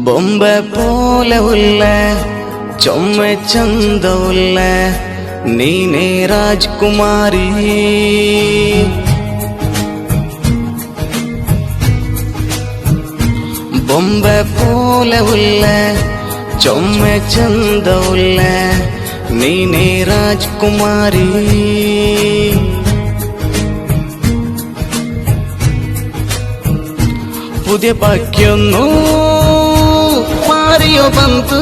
ബൊമ്പെ പോലെ ഉള്ള ചൊമ്മ ചന്തവുള്ള നീനേ രാജ്കുമാരി ബൊമ്പെ പോലെ ഉള്ള ചൊമ്മ ചന്തവുള്ള നീനേ രാജ്കുമാരി പുതിയ പാക്യൊന്നു മാറിയോ ಬಂತು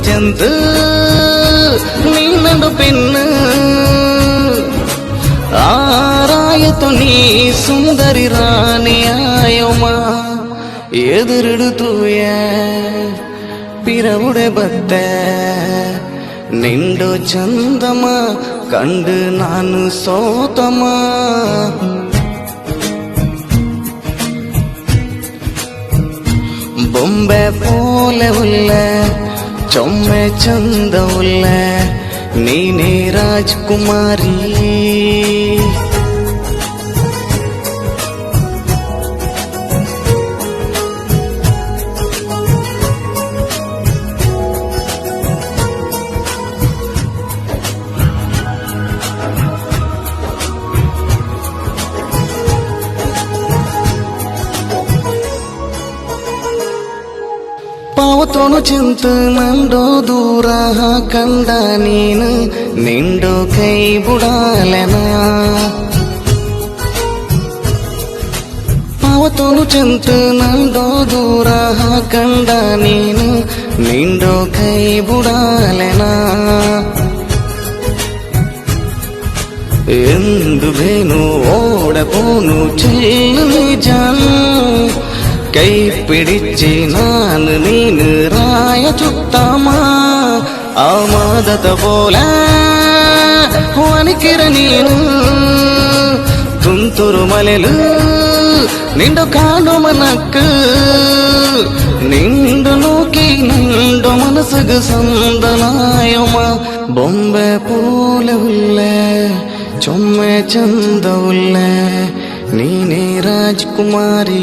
ಜಂತು ನಿನ್ನದು ಪೆನ್ನು ಆರಾಯಿತು ನೀ ಸುಂದರಿ ರಾಣಿಯಾಯಮ್ಮ ಎದುರಿಡುತ್ತೂಯ ಪಿರವುಡೆ ಬತ್ತೆ ನಿಂಡು ಚಂದಮ ಕಂಡು ನಾನು ಸೋತಮ ബൊമ്പെ പോലെ ഉള്ള ചൊമ്മ ചന്തവുള്ള നീനേ രാജ്കുമാരി ಪಾವತೋನು ಚಿಂತು ನಂಡೋ ದೂರ ಕಂಡ ನೀನು ನಿಂಡೋ ಕೈ ಬುಡಾಲೆನ ಪಾವತೋನು ಚಿಂತು ನಂಡೋ ದೂರ ಕಂಡ ನೀನು ನಿಂಡೋ ಕೈ ಬುಡಾಲೆನ ಎಂದು ಬೇನು ಓಡಪೋನು ಚೆಲ್ಲು ನಿಜಾನು ಕೈ ಪಿಡಿಚಿ ನಾನು ನೀನು ರಾಯ ಚುತ್ತಮ ಆಮದತ ಬೋಲ ವನಿಕಿರ ನೀನು ತುಂತುರು ಮಲೆಲು ನಿಂಡು ಕಾಡು ಮನಕ್ಕು ನಿಂಡು ನೂಕಿ ನಿಂಡು ಮನಸ್ಸುಗು ಸಂದನಾಯಮ ಬೊಂಬೆ ಪೂಲ ಉಲ್ಲ ಚೊಮ್ಮೆ ಚಂದ ಉಲ್ಲ ನೀನೇ ರಾಜ್ಕುಮಾರಿ.